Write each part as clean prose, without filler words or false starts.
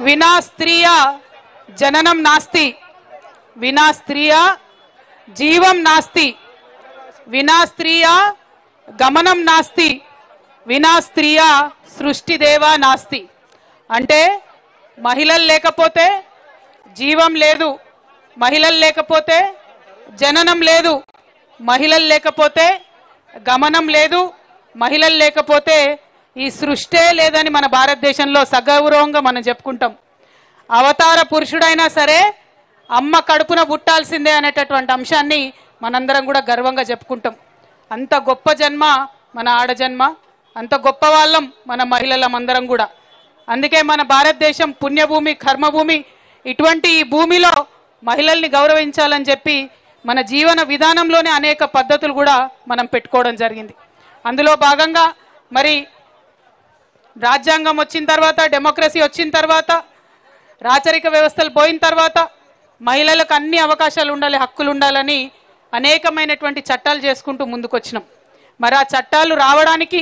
వినా స్త్రీయా జననం నాస్తి, వినా స్త్రీయా జీవం నాస్తి, వినా స్త్రీయా గమనం నాస్తి, వినా స్త్రీయా సృష్టిదేవా నాస్తి. అంటే మహిళలు లేకపోతే జీవం లేదు, మహిళలు లేకపోతే జననం లేదు, మహిళలు లేకపోతే గమనం లేదు, మహిళలు లేకపోతే ఈ సృష్టే లేదని మన భారతదేశంలో సగౌరవంగా మనం చెప్పుకుంటాం. అవతార పురుషుడైనా సరే అమ్మ కడుపున పుట్టాల్సిందే అనేటటువంటి అంశాన్ని మనందరం కూడా గర్వంగా చెప్పుకుంటాం. అంత గొప్ప జన్మ మన ఆడజన్మ, అంత గొప్ప వాళ్ళం మన మహిళలం అందరం కూడా. అందుకే మన భారతదేశం పుణ్యభూమి, కర్మభూమి. ఇటువంటి ఈ భూమిలో మహిళల్ని గౌరవించాలని చెప్పి మన జీవన విధానంలోనే అనేక పద్ధతులు కూడా మనం పెట్టుకోవడం జరిగింది. అందులో భాగంగా మరి రాజ్యాంగం వచ్చిన తర్వాత, డెమోక్రసీ వచ్చిన తర్వాత, రాచరిక వ్యవస్థలు పోయిన తర్వాత మహిళలకు అన్ని అవకాశాలు ఉండాలి, హక్కులు ఉండాలని అనేకమైనటువంటి చట్టాలు చేసుకుంటూ ముందుకొచ్చినాం. మరి ఆ చట్టాలు రావడానికి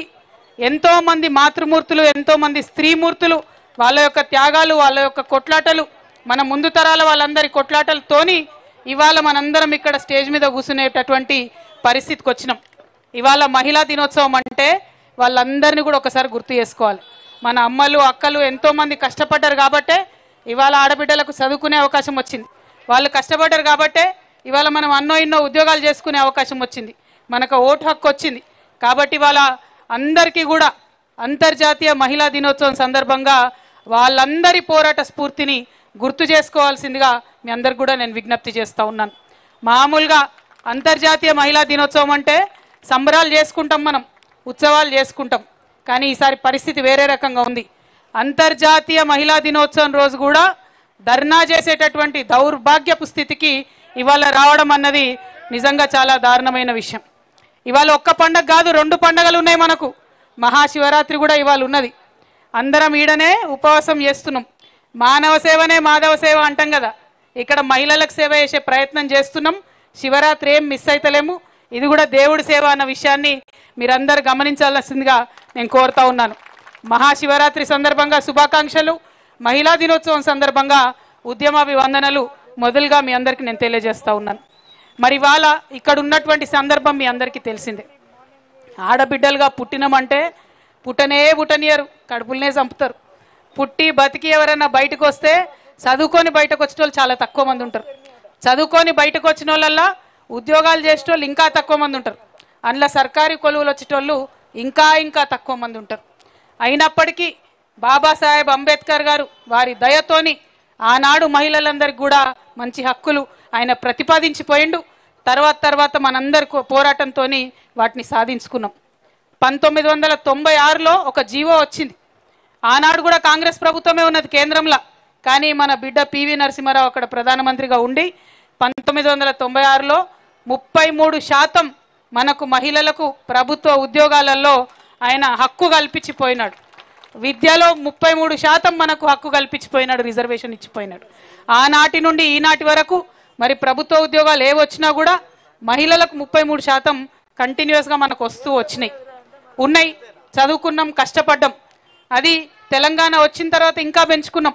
ఎంతోమంది మాతృమూర్తులు, ఎంతోమంది స్త్రీమూర్తులు వాళ్ళ యొక్క త్యాగాలు, వాళ్ళ యొక్క కొట్లాటలు, మన ముందు తరాల వాళ్ళందరి కొట్లాటలతోని ఇవాళ మనందరం ఇక్కడ స్టేజ్ మీద కూర్చునేటటువంటి పరిస్థితికి వచ్చినాం. ఇవాళ మహిళా దినోత్సవం అంటే వాళ్ళందరినీ కూడా ఒకసారి గుర్తు చేసుకోవాలి. మన అమ్మలు, అక్కలు ఎంతోమంది కష్టపడ్డారు కాబట్టే ఇవాళ ఆడబిడ్డలకు చదువుకునే అవకాశం వచ్చింది. వాళ్ళు కష్టపడ్డారు కాబట్టే ఇవాళ మనం అన్నో ఇన్నో ఉద్యోగాలు చేసుకునే అవకాశం వచ్చింది, మనకు ఓటు హక్కు వచ్చింది. కాబట్టి ఇవాళ అందరికీ కూడా అంతర్జాతీయ మహిళా దినోత్సవం సందర్భంగా వాళ్ళందరి పోరాట స్ఫూర్తిని గుర్తు చేసుకోవాల్సిందిగా మీ అందరికి కూడా నేను విజ్ఞప్తి చేస్తూ ఉన్నాను. మామూలుగా అంతర్జాతీయ మహిళా దినోత్సవం అంటే సంబరాలు చేసుకుంటాం, మనం ఉత్సవాలు చేసుకుంటాం. కానీ ఈసారి పరిస్థితి వేరే రకంగా ఉంది. అంతర్జాతీయ మహిళా దినోత్సవం రోజు కూడా ధర్నా చేసేటటువంటి దౌర్భాగ్యపు స్థితికి ఇవాళ రావడం అన్నది నిజంగా చాలా దారుణమైన విషయం. ఇవాళ ఒక్క పండగ కాదు, 2 పండగలు ఉన్నాయి మనకు. మహాశివరాత్రి కూడా ఇవాళ ఉన్నది. అందరం ఈడనే ఉపవాసం చేస్తున్నాం. మానవ సేవనే మాధవ సేవ అంటాం కదా, ఇక్కడ మహిళలకు సేవ చేసే ప్రయత్నం చేస్తున్నాం. శివరాత్రి ఏం మిస్ అయితలేము. ఇది కూడా దేవుడి సేవ అన్న విషయాన్ని మీరందరూ గమనించాల్సిందిగా నేను కోరుతా ఉన్నాను. మహాశివరాత్రి సందర్భంగా శుభాకాంక్షలు, మహిళా దినోత్సవం సందర్భంగా ఉద్యమాభివందనలు మొదలుగా మీ అందరికీ నేను తెలియజేస్తా ఉన్నాను. మరి ఇవాళ ఇక్కడ ఉన్నటువంటి సందర్భం మీ అందరికీ తెలిసిందే. ఆడబిడ్డలుగా పుట్టినామంటే పుట్టనియరు, కడుపులనే చంపుతారు. పుట్టి బతికి ఎవరైనా బయటకు వస్తే చదువుకొని బయటకు వచ్చిన వాళ్ళు చాలా తక్కువ మంది ఉంటారు. చదువుకొని బయటకు వచ్చిన వాళ్ళల్లా ఉద్యోగాలు చేసేటోళ్ళు ఇంకా తక్కువ మంది ఉంటారు. అందులో సర్కారీ కొలువులు వచ్చేటోళ్ళు ఇంకా తక్కువ మంది ఉంటారు. అయినప్పటికీ బాబాసాహెబ్ అంబేద్కర్ గారు వారి దయతోని ఆనాడు మహిళలందరికీ కూడా మంచి హక్కులు ఆయన ప్రతిపాదించిపోయిండు. తర్వాత మనందరి పోరాటంతో వాటిని సాధించుకున్నాం. 1996లో ఒక జీవో వచ్చింది. ఆనాడు కూడా కాంగ్రెస్ ప్రభుత్వమే ఉన్నది కేంద్రంలో. కానీ మన బిడ్డ పివి నరసింహారావు అక్కడ ప్రధానమంత్రిగా ఉండి 1996లో 33% మనకు మహిళలకు ప్రభుత్వ ఉద్యోగాలలో ఆయన హక్కు కల్పించిపోయినాడు. విద్యలో 33% మనకు హక్కు కల్పించిపోయినాడు, రిజర్వేషన్ ఇచ్చిపోయినాడు. ఆనాటి నుండి ఈనాటి వరకు మరి ప్రభుత్వ ఉద్యోగాలు ఏవొచ్చినా కూడా మహిళలకు 33% కంటిన్యూస్గా మనకు వచ్చినాయి. చదువుకున్నాం, కష్టపడ్డాం. అది తెలంగాణ వచ్చిన తర్వాత ఇంకా పెంచుకున్నాం.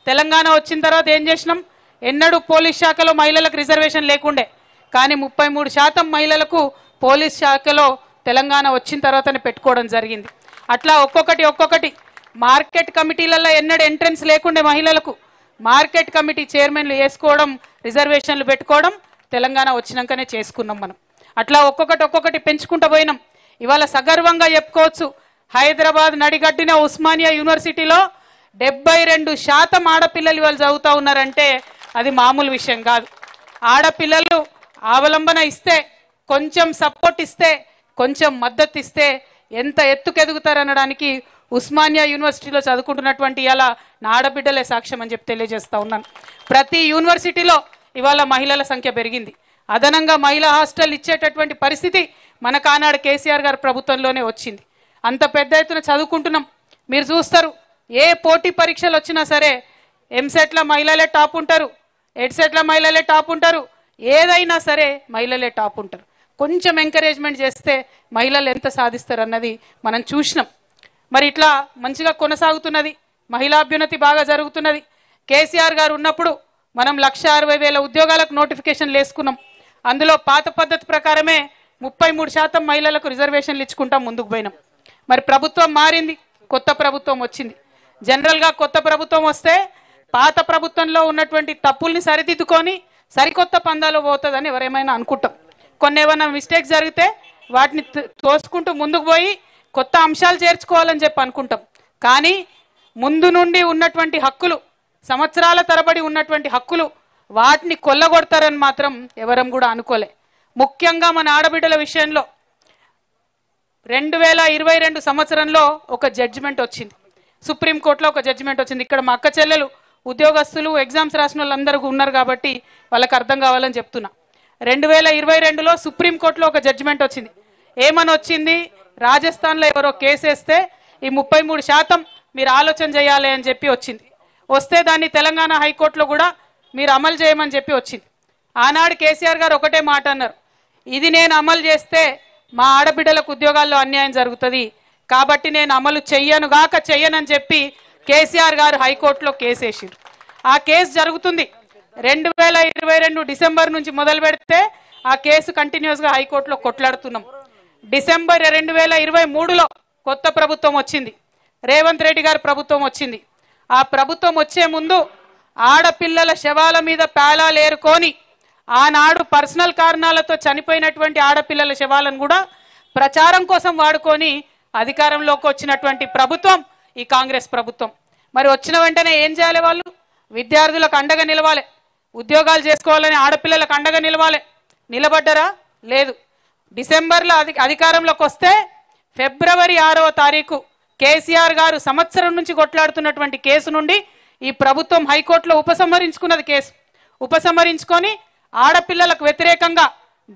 తెలంగాణ వచ్చిన తర్వాత ఏం చేసినాం? ఎన్నడూ పోలీస్ శాఖలో మహిళలకు రిజర్వేషన్ లేకుండే, కానీ 33% మహిళలకు పోలీస్ శాఖలో తెలంగాణ వచ్చిన తర్వాతనే పెట్టుకోవడం జరిగింది. అట్లా ఒక్కొక్కటి మార్కెట్ కమిటీలలో ఎన్నడూ ఎంట్రన్స్ లేకుండే మహిళలకు మార్కెట్ కమిటీ చైర్మన్లు వేసుకోవడం, రిజర్వేషన్లు పెట్టుకోవడం తెలంగాణ వచ్చినాకనే చేసుకున్నాం మనం. అట్లా ఒక్కొక్కటి పెంచుకుంటూ పోయినాం. ఇవాళ సగర్వంగా చెప్పుకోవచ్చు, హైదరాబాద్ నడిగడ్డిన ఉస్మానియా యూనివర్సిటీలో 72% ఆడపిల్లలు ఇవాళ చదువుతూ ఉన్నారంటే అది మామూలు విషయం కాదు. ఆడపిల్లలు అవలంబన ఇస్తే, కొంచెం సపోర్ట్ ఇస్తే, కొంచెం మద్దతు ఇస్తే ఎంత ఎత్తుకెదుగుతారనడానికి ఉస్మానియా యూనివర్సిటీలో చదువుకుంటున్నటువంటి ఇలా నా ఆడబిడ్డలే సాక్ష్యం అని చెప్పి తెలియజేస్తా ఉన్నాను. ప్రతి యూనివర్సిటీలో ఇవాళ మహిళల సంఖ్య పెరిగింది. అదనంగా మహిళా హాస్టల్ ఇచ్చేటటువంటి పరిస్థితి మనకు ఆనాడు కేసీఆర్ గారి ప్రభుత్వంలోనే వచ్చింది. అంత పెద్ద ఎత్తున చదువుకుంటున్నాం. మీరు చూస్తారు, ఏ పోటీ పరీక్షలు వచ్చినా సరే ఎంసెట్ల మహిళలే టాప్ ఉంటారు, ఎడ్సెట్ల మహిళలే టాప్ ఉంటారు, ఏదైనా సరే మహిళలే టాప్ ఉంటారు. కొంచెం ఎంకరేజ్మెంట్ చేస్తే మహిళలు ఎంత సాధిస్తారు అన్నది మనం చూసినాం. మరి ఇట్లా మంచిగా కొనసాగుతున్నది. మహిళాభ్యున్నతి బాగా జరుగుతున్నది. కేసీఆర్ గారు ఉన్నప్పుడు మనం 1,60,000 ఉద్యోగాలకు నోటిఫికేషన్లు వేసుకున్నాం. అందులో పాత పద్ధతి ప్రకారమే 33% మహిళలకు రిజర్వేషన్లు ఇచ్చుకుంటాం ముందుకు పోయినాం. మరి ప్రభుత్వం మారింది, కొత్త ప్రభుత్వం వచ్చింది. జనరల్గా కొత్త ప్రభుత్వం వస్తే పాత ప్రభుత్వంలో ఉన్నటువంటి తప్పుల్ని సరిదిద్దుకొని సరికొత్త పందాలో పోతుందని ఎవరేమైనా అనుకుంటాం. కొన్ని ఏమైనా మిస్టేక్స్ జరిగితే వాటిని తోసుకుంటూ ముందుకు పోయి కొత్త అంశాలు చేర్చుకోవాలని చెప్పి అనుకుంటాం. కానీ ముందు నుండి ఉన్నటువంటి హక్కులు, సంవత్సరాల తరబడి ఉన్నటువంటి హక్కులు, వాటిని కొల్లగొడతారని మాత్రం ఎవరం కూడా అనుకోలే. ముఖ్యంగా మన ఆడబిడ్డల విషయంలో 2022 సంవత్సరంలో ఒక జడ్జిమెంట్ వచ్చింది, సుప్రీంకోర్టులో ఒక జడ్జిమెంట్ వచ్చింది. ఇక్కడ మా అక్క చెల్లెలు ఉద్యోగస్తులు ఎగ్జామ్స్ రాసిన వాళ్ళందరూ ఉన్నారు కాబట్టి వాళ్ళకి అర్థం కావాలని చెప్తున్నా. 2022లో సుప్రీంకోర్టులో ఒక జడ్జిమెంట్ వచ్చింది. ఏమని వచ్చింది? రాజస్థాన్లో ఎవరో కేసు వేస్తే ఈ 33% మీరు ఆలోచన చేయాలి అని చెప్పి వచ్చింది. వస్తే దాన్ని తెలంగాణ హైకోర్టులో కూడా మీరు అమలు చేయమని చెప్పి వచ్చింది. ఆనాడు కేసీఆర్ గారు ఒకటే మాట అన్నారు, ఇది నేను అమలు చేస్తే మా ఆడబిడ్డలకు ఉద్యోగాల్లో అన్యాయం జరుగుతుంది, కాబట్టి నేను అమలు చెయ్యనని చెప్పి కేసీఆర్ గారు హైకోర్టులో కేసు వేసిండ్రు. ఆ కేసు జరుగుతుంది. 2022 డిసెంబర్ నుంచి మొదలు పెడితే ఆ కేసు కంటిన్యూస్గా హైకోర్టులో కొట్లాడుతున్నాం. డిసెంబర్ 2023లో కొత్త ప్రభుత్వం వచ్చింది, రేవంత్ రెడ్డి గారి ప్రభుత్వం వచ్చింది. ఆ ప్రభుత్వం వచ్చే ముందు ఆడపిల్లల శవాల మీద పేలాలు ఏరుకొని ఆనాడు పర్సనల్ కారణాలతో చనిపోయినటువంటి ఆడపిల్లల శవాలను కూడా ప్రచారం కోసం వాడుకొని అధికారంలోకి వచ్చినటువంటి ప్రభుత్వం ఈ కాంగ్రెస్ ప్రభుత్వం. మరి వచ్చిన వెంటనే ఏం చేయాలి? వాళ్ళు విద్యార్థులకు అండగా నిలవాలి, ఉద్యోగాలు చేసుకోవాలని ఆడపిల్లలకు అండగా నిలవాలి. నిలబడ్డరా? లేదు. డిసెంబర్లో అధికారంలోకి వస్తే ఫిబ్రవరి 6వ తారీఖు కేసీఆర్ గారు సంవత్సరం నుంచి కొట్లాడుతున్నటువంటి కేసు నుండి ఈ ప్రభుత్వం హైకోర్టులో ఉపసంహరించుకున్నది. కేసు ఉపసంహరించుకొని ఆడపిల్లలకు వ్యతిరేకంగా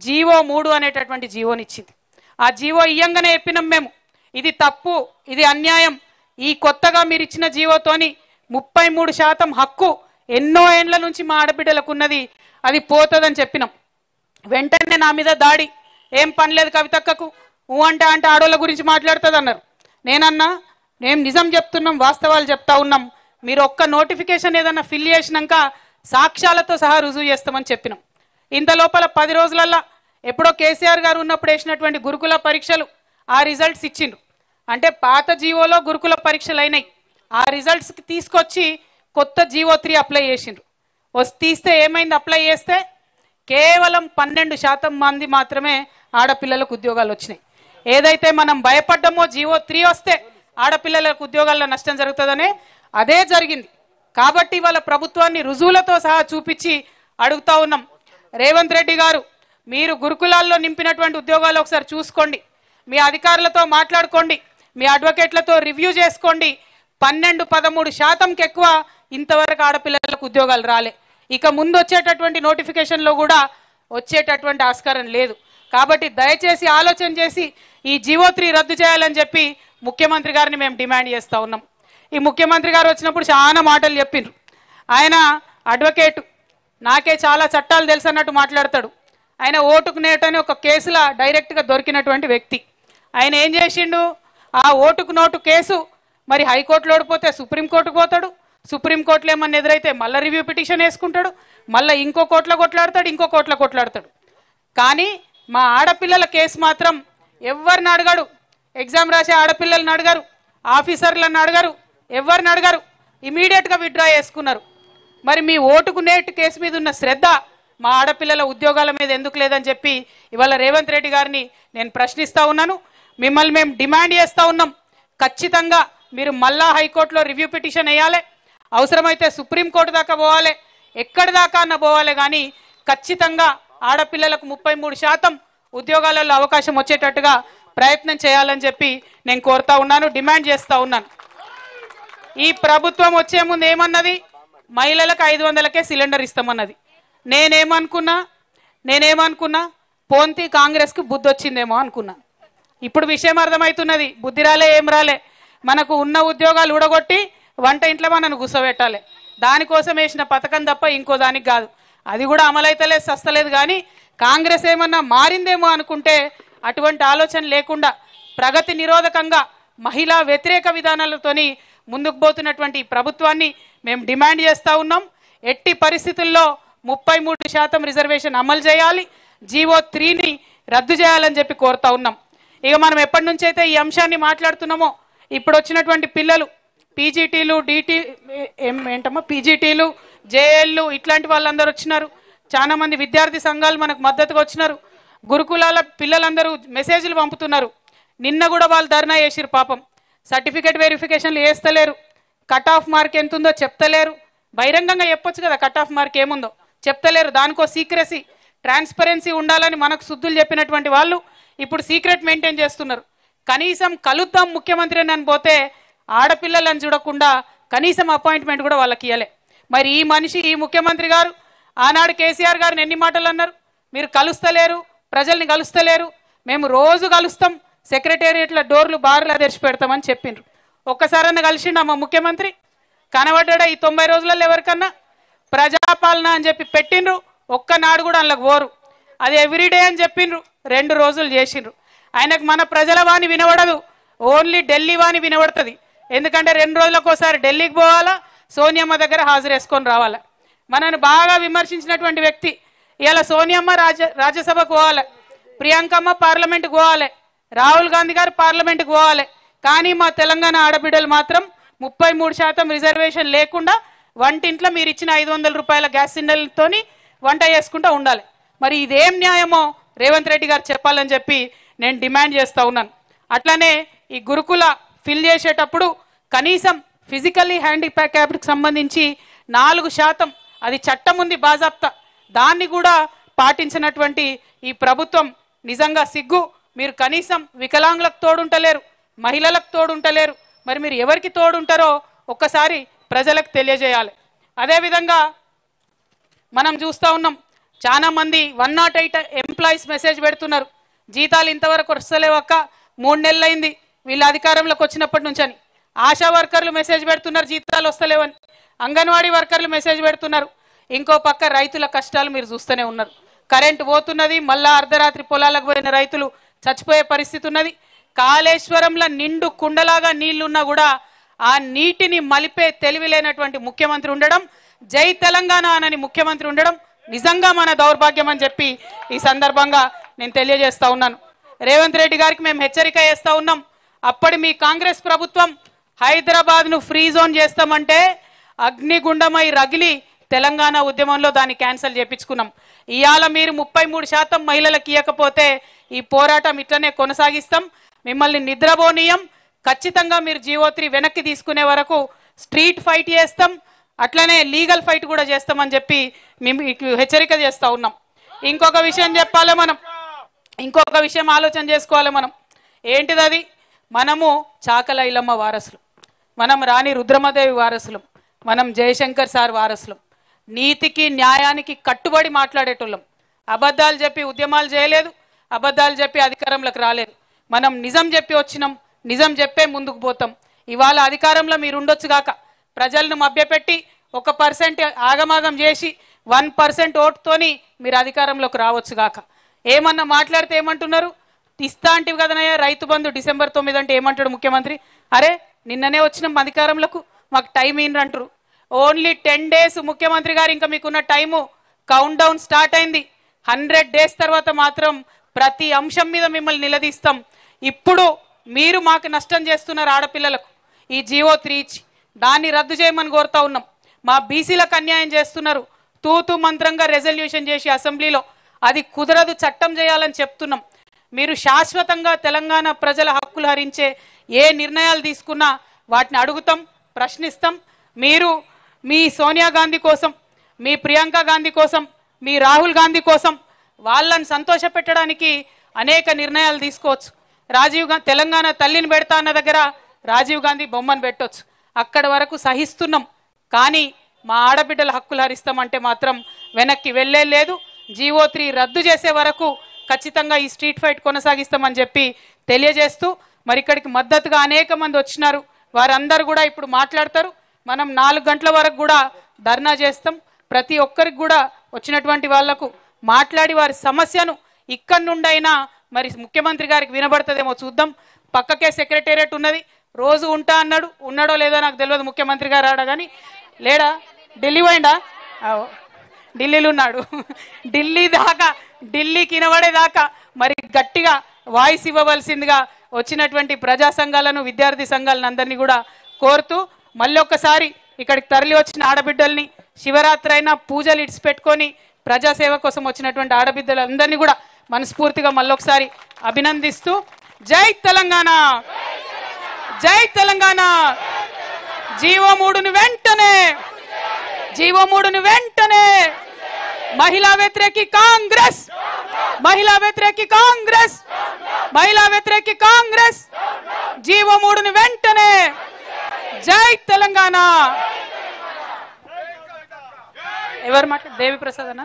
జీవో 3 అనేటటువంటి జీవోనిచ్చింది. ఆ జీవో ఇయ్యంగానే చెప్పినాం మేము, ఇది తప్పు, ఇది అన్యాయం. ఈ కొత్తగా మీరు ఇచ్చిన జీవోతోని 33% హక్కు ఎన్నో ఏండ్ల నుంచి మా ఆడబిడ్డలకు ఉన్నది, అది పోతుందని చెప్పినాం. వెంటనే నా మీద దాడి, ఏం పని లేదు కవితక్కకు, అంటే ఆడోళ్ళ గురించి మాట్లాడుతుంది అన్నారు. నేనన్నా, మేము నిజం చెప్తున్నాం, వాస్తవాలు చెప్తా ఉన్నాం. మీరు ఒక్క నోటిఫికేషన్ ఏదన్నా ఫిల్ చేసినాక సాక్ష్యాలతో సహా రుజువు చేస్తామని చెప్పినాం. ఇంత లోపల 10 రోజులల్లా ఎప్పుడో కేసీఆర్ గారు ఉన్నప్పుడు వేసినటువంటి గురుకుల పరీక్షలు ఆ రిజల్ట్స్ ఇచ్చిండ్రు. అంటే పాత జీవోలో గురుకుల పరీక్షలు అయినాయి, ఆ రిజల్ట్స్కి తీసుకొచ్చి కొత్త జీవో 3 అప్లై చేసిండ్రు. తీస్తే ఏమైంది? అప్లై చేస్తే కేవలం 12% మంది మాత్రమే ఆడపిల్లలకు ఉద్యోగాలు వచ్చినాయి. ఏదైతే మనం భయపడ్డామో జీవో 3 వస్తే ఆడపిల్లలకు ఉద్యోగాల్లో నష్టం జరుగుతుందనే అదే జరిగింది. కాబట్టి వాళ్ళ ప్రభుత్వాన్ని రుజువులతో సహా చూపించి అడుగుతా ఉన్నాం, రేవంత్ రెడ్డి గారు మీరు గురుకులాల్లో నింపినటువంటి ఉద్యోగాలు ఒకసారి చూసుకోండి, మీ అధికారులతో మాట్లాడుకోండి, మీ అడ్వకేట్లతో రివ్యూ చేసుకోండి. 12-13%కి ఎక్కువ ఇంతవరకు ఆడపిల్లలకు ఉద్యోగాలు రాలే. ఇక ముందు వచ్చేటటువంటి నోటిఫికేషన్లో కూడా వచ్చేటటువంటి ఆస్కారం లేదు. కాబట్టి దయచేసి ఆలోచన చేసి ఈ జీవో 3 రద్దు చేయాలని చెప్పి ముఖ్యమంత్రి గారిని మేము డిమాండ్ చేస్తూ ఉన్నాం. ఈ ముఖ్యమంత్రి గారు వచ్చినప్పుడు చాలా మాటలు చెప్పిండ్రు. ఆయన అడ్వకేటు, నాకే చాలా చట్టాలు తెలుసు అన్నట్టు మాట్లాడతాడు. ఆయన ఓటుకు నేటని ఒక కేసులో డైరెక్ట్గా దొరికినటువంటి వ్యక్తి. ఆయన ఏం చేసిండు? ఆ ఓటుకు నోటు కేసు మరి హైకోర్టులో ఓడిపోతే సుప్రీంకోర్టుకు పోతాడు, సుప్రీంకోర్టులో ఏమన్నా ఎదురైతే మళ్ళీ రివ్యూ పిటిషన్ వేసుకుంటాడు, మళ్ళీ ఇంకో కోర్టులో కొట్లాడతాడు. కానీ మా ఆడపిల్లల కేసు మాత్రం ఎవరిని అడగడు, ఎగ్జామ్ రాసే ఆడపిల్లలను అడగరు, ఆఫీసర్లను అడగరు, ఎవరిని అడగరు, ఇమీడియట్గా విత్డ్రా చేసుకున్నారు. మరి మీ ఓటుకు నేటు కేసు మీద ఉన్న శ్రద్ధ మా ఆడపిల్లల ఉద్యోగాల మీద ఎందుకు లేదని చెప్పి ఇవాళ రేవంత్ రెడ్డి గారిని నేను ప్రశ్నిస్తూ ఉన్నాను. మిమ్మల్ని మేము డిమాండ్ చేస్తూ ఉన్నాం, ఖచ్చితంగా మీరు మళ్ళా హైకోర్టులో రివ్యూ పిటిషన్ వేయాలి, అవసరమైతే సుప్రీంకోర్టు దాకా పోవాలి, ఎక్కడి దాకా అన్న పోవాలి. కానీ ఖచ్చితంగా ఆడపిల్లలకు 33% ఉద్యోగాలలో అవకాశం వచ్చేటట్టుగా ప్రయత్నం చేయాలని చెప్పి నేను కోరుతా ఉన్నాను, డిమాండ్ చేస్తూ ఉన్నాను. ఈ ప్రభుత్వం వచ్చే ముందు ఏమన్నది? మహిళలకు 500కే సిలిండర్ ఇస్తామన్నది. నేనేమనుకున్నా పోంతి కాంగ్రెస్కి బుద్ధి వచ్చిందేమో అనుకున్నా. ఇప్పుడు విషయం అర్థమవుతున్నది, బుద్ధి రాలే, ఏం రాలే. మనకు ఉన్న ఉద్యోగాలు ఊడగొట్టి వంట ఇంట్లో మనను గుసబెట్టాలి, దానికోసం వేసిన పథకం తప్ప ఇంకో దానికి కాదు. అది కూడా అమలైతలేదు, సస్తలేదు. కానీ కాంగ్రెస్ ఏమన్నా మారిందేమో అనుకుంటే అటువంటి ఆలోచన లేకుండా ప్రగతి నిరోధకంగా మహిళా వ్యతిరేక విధానాలతోని ముందుకు పోతున్నటువంటి ఈ ప్రభుత్వాన్ని మేము డిమాండ్ చేస్తూ ఉన్నాం. ఎట్టి పరిస్థితుల్లో 33% రిజర్వేషన్ అమలు చేయాలి, జీవో 3ని రద్దు చేయాలని చెప్పి కోరుతా ఉన్నాం. ఇక మనం ఎప్పటి నుంచి అయితే ఈ అంశాన్ని మాట్లాడుతున్నామో ఇప్పుడు వచ్చినటువంటి పిల్లలు పీజీటీలు పీజీటీలు జేఎల్లు ఇట్లాంటి వాళ్ళందరూ వచ్చినారు. చాలా మంది విద్యార్థి సంఘాలు మనకు మద్దతుగా వచ్చినారు. గురుకులాల పిల్లలందరూ మెసేజ్లు పంపుతున్నారు. నిన్న కూడా వాళ్ళు ధర్నా చేసిరు. పాపం సర్టిఫికేట్ వెరిఫికేషన్లు వేస్తలేరు, కట్ ఆఫ్ మార్క్ ఎంత ఉందో చెప్తలేరు. బహిరంగంగా చెప్పొచ్చు కదా కట్ ఆఫ్ మార్క్ ఏముందో, చెప్తలేరు. దానికో సీక్రెసీ ట్రాన్స్పరెన్సీ ఉండాలని మనకు శుద్ధులు చెప్పినటువంటి వాళ్ళు ఇప్పుడు సీక్రెట్ మెయింటైన్ చేస్తున్నారు. కనీసం కలుద్దాం ముఖ్యమంత్రి అని పోతే ఆడపిల్లలను చూడకుండా కనీసం అపాయింట్మెంట్ కూడా వాళ్ళకి ఇవ్వలే. మరి ఈ మనిషి ఈ ముఖ్యమంత్రి గారు ఆనాడు కేసీఆర్ గారిని ఎన్ని మాటలు అన్నారు, మీరు కలుస్తలేరు, ప్రజల్ని కలుస్తలేరు, మేము రోజు కలుస్తాం, సెక్రటేరియట్ల డోర్లు బార్లా తెరిచి పెడతామని చెప్పిండ్రు. ఒక్కసారన్నా కలిసిండు మా ముఖ్యమంత్రి? కనబడ్డా ఈ 90 రోజులలో ఎవరికన్నా? ప్రజాపాలన అని చెప్పి పెట్టిండ్రు, ఒక్కనాడు కూడా అందులోకి పోరు. అది ఎవ్రీడే అని చెప్పిండ్రు, 2 రోజులు చేసిండ్రు. ఆయనకు మన ప్రజల వాణి వినబడదు, ఓన్లీ ఢిల్లీ వాణి వినబడుతుంది. ఎందుకంటే 2 రోజులకు ఒకసారి ఢిల్లీకి పోవాలా, సోనియమ్మ దగ్గర హాజరేసుకొని రావాలా. మనను బాగా విమర్శించినటువంటి వ్యక్తి ఇలా సోనియమ్మ రాజ్యసభకు పోవాలి, ప్రియాంకమ్మ పార్లమెంటుకు పోవాలి, రాహుల్ గాంధీ గారు పార్లమెంటుకు పోవాలి. కానీ మా తెలంగాణ ఆడబిడ్డలు మాత్రం 33% రిజర్వేషన్ లేకుండా వంటింట్లో మీరు ఇచ్చిన 500 రూపాయల గ్యాస్ సిలిండర్లతో వంట చేసుకుంటూ ఉండాలి. మరి ఇదేం న్యాయమో రేవంత్ రెడ్డి గారు చెప్పాలని చెప్పి నేను డిమాండ్ చేస్తూ ఉన్నాను. అట్లానే ఈ గురుకుల ఫిల్ చేసేటప్పుడు కనీసం ఫిజికల్లీ హ్యాండిక్యాప్డ్కి సంబంధించి 4% అది చట్టం ఉంది బాజాప్తా, దాన్ని కూడా పాటించినటువంటి ఈ ప్రభుత్వం నిజంగా సిగ్గు. మీరు కనీసం వికలాంగులకు తోడుంటలేరు, మహిళలకు తోడుంటలేరు. మరి మీరు ఎవరికి తోడుంటారో ఒక్కసారి ప్రజలకు తెలియజేయాలి. అదేవిధంగా మనం చూస్తూ ఉన్నాం, చాలా మంది 108 ఎంప్లాయీస్ మెసేజ్ పెడుతున్నారు, జీతాలు ఇంతవరకు వస్తలేవక్క, 3 నెలలు అయింది వీళ్ళ అధికారంలోకి వచ్చినప్పటి నుంచి అని. ఆశా వర్కర్లు మెసేజ్ పెడుతున్నారు జీతాలు వస్తలేవని, అంగన్వాడీ వర్కర్లు మెసేజ్ పెడుతున్నారు. ఇంకో పక్క రైతుల కష్టాలు మీరు చూస్తూనే ఉన్నారు. కరెంటు పోతున్నది, మళ్ళా అర్ధరాత్రి పొలాలకు పోయిన రైతులు చచ్చిపోయే పరిస్థితి ఉన్నది. కాళేశ్వరంలో నిండు కుండలాగా నీళ్లున్నా కూడా ఆ నీటిని మలిపే తెలివి లేనటువంటి ముఖ్యమంత్రి ఉండడం, జై తెలంగాణ అని ముఖ్యమంత్రి ఉండడం నిజంగా మన దౌర్భాగ్యం అని చెప్పి ఈ సందర్భంగా నేను తెలియజేస్తా ఉన్నాను. రేవంత్ రెడ్డి గారికి మేము హెచ్చరిక చేస్తా ఉన్నాం. అప్పటి మీ కాంగ్రెస్ ప్రభుత్వం హైదరాబాద్ను ఫ్రీ జోన్ చేస్తామంటే అగ్నిగుండమై రగిలి తెలంగాణ ఉద్యమంలో దాన్ని క్యాన్సిల్ చేపించుకున్నాం. ఇవాళ మీరు 33% మహిళలకు ఇవ్వకపోతే ఈ పోరాటం ఇట్లనే కొనసాగిస్తాం, మిమ్మల్ని నిద్రపోనీయం. ఖచ్చితంగా మీరు జీవో 3 వెనక్కి తీసుకునే వరకు స్ట్రీట్ ఫైట్ చేస్తాం, అట్లనే లీగల్ ఫైట్ కూడా చేస్తామని చెప్పి మేము హెచ్చరిక చేస్తూ ఉన్నాం. ఇంకొక విషయం చెప్పాలి మనం, ఇంకొక విషయం ఆలోచన చేసుకోవాలి మనం. ఏంటిది అది? మనము చాకల ఐలమ్మ వారసులు, మనం రాణి రుద్రమదేవి వారసులు, మనం జయశంకర్ సార్ వారసులు. నీతికి న్యాయానికి కట్టుబడి మాట్లాడేటోళ్ళం. అబద్ధాలు చెప్పి ఉద్యమాలు చేయలేదు, అబద్ధాలు చెప్పి అధికారంలోకి రాలేదు. మనం నిజం చెప్పి వచ్చినాం, నిజం చెప్పే ముందుకు పోతాం. ఇవాళ అధికారంలో మీరు ఉండొచ్చు గాక, ప్రజలను మభ్యపెట్టి 1% ఆగమాగం చేసి 1% ఓటుతోని మీరు అధికారంలోకి రావచ్చు గాక. ఏమన్నా మాట్లాడితే ఏమంటున్నారు, ఇస్తా అంటివి కదనయ్యా రైతు బంధు డిసెంబర్ 9 అంటే ఏమంటాడు ముఖ్యమంత్రి? అరే నిన్ననే వచ్చినాం అధికారంలోకి, మాకు టైం ఏంటంటారు. ఓన్లీ 10 days ముఖ్యమంత్రి గారు, ఇంకా మీకున్న టైము కౌంట్ డౌన్ స్టార్ట్ అయింది. 100 days తర్వాత మాత్రం ప్రతి అంశం మీద మిమ్మల్ని నిలదీస్తాం. ఇప్పుడు మీరు మాకు నష్టం చేస్తున్నారు ఆడపిల్లలకు ఈ జీవో 3 ఇచ్చి, దాన్ని రద్దు చేయమని కోరుతా ఉన్నాం. మా బీసీలకు అన్యాయం చేస్తున్నారు, తూతు మంత్రంగా రెజల్యూషన్ చేసి అసెంబ్లీలో అది కుదరదు, చట్టం చేయాలని చెప్తున్నాం. మీరు శాశ్వతంగా తెలంగాణ ప్రజల హక్కులు హరించే ఏ నిర్ణయాలు తీసుకున్నా వాటిని అడుగుతాం, ప్రశ్నిస్తాం. మీరు మీ సోనియా గాంధీ కోసం, మీ ప్రియాంక గాంధీ కోసం, మీ రాహుల్ గాంధీ కోసం వాళ్ళని సంతోష పెట్టడానికి అనేక నిర్ణయాలు తీసుకోవచ్చు. రాజీవ్ గాంధీ తెలంగాణ తల్లిని పెడతా అన్న దగ్గర రాజీవ్ గాంధీ బొమ్మను పెట్టవచ్చు, అక్కడ వరకు సహిస్తున్నాం. కానీ మా ఆడబిడ్డల హక్కులు హరిస్తామంటే మాత్రం వెనక్కి వెళ్ళే లేదు. జీవో 3 రద్దు చేసే వరకు ఖచ్చితంగా ఈ స్ట్రీట్ ఫైట్ కొనసాగిస్తామని చెప్పి తెలియజేస్తూ, మరి ఇక్కడికి మద్దతుగా అనేక మంది వచ్చినారు, వారందరూ కూడా ఇప్పుడు మాట్లాడతారు. మనం 4 గంటల వరకు కూడా ధర్నా చేస్తాం. ప్రతి ఒక్కరికి కూడా వచ్చినటువంటి వాళ్లకు మాట్లాడి వారి సమస్యను ఇక్కడి నుండైనా మరి ముఖ్యమంత్రి గారికి వినబడుతుందేమో చూద్దాం. పక్కకే సెక్రటేరియట్ ఉన్నది, రోజు ఉంటా అన్నాడు, ఉన్నాడో లేదో నాకు తెలియదు, ముఖ్యమంత్రి గారు ఆడ కానీ లేడా, ఢిల్లీ పోయిండా, ఢిల్లీలో ఉన్నాడు. ఢిల్లీకి వినబడేదాకా మరి గట్టిగా వాయిస్ ఇవ్వవలసిందిగా వచ్చినటువంటి ప్రజా సంఘాలను, విద్యార్థి సంఘాలను అందరినీ కూడా కోరుతూ మళ్ళొక్కసారి ఇక్కడికి తరలి వచ్చిన ఆడబిడ్డల్ని, శివరాత్రి అయినా పూజలు ఇడిచిపెట్టుకొని ప్రజాసేవ కోసం వచ్చినటువంటి ఆడబిడ్డలందరినీ కూడా మనస్ఫూర్తిగా మళ్ళొకసారి అభినందిస్తూ జై తెలంగాణ, జై తెలంగాణ. జీవో 3ని వెంటనే, జీవో 3ని వెంటనే, మహిళా వ్యతిరేకి కాంగ్రెస్, మహిళా వ్యతిరేకి కాంగ్రెస్, మహిళా వ్యతిరేకి కాంగ్రెస్, జీవో 3ని వెంటనే. జై తెలంగాణ. ఎవరు మాట? దేవి ప్రసాద్ అన్న.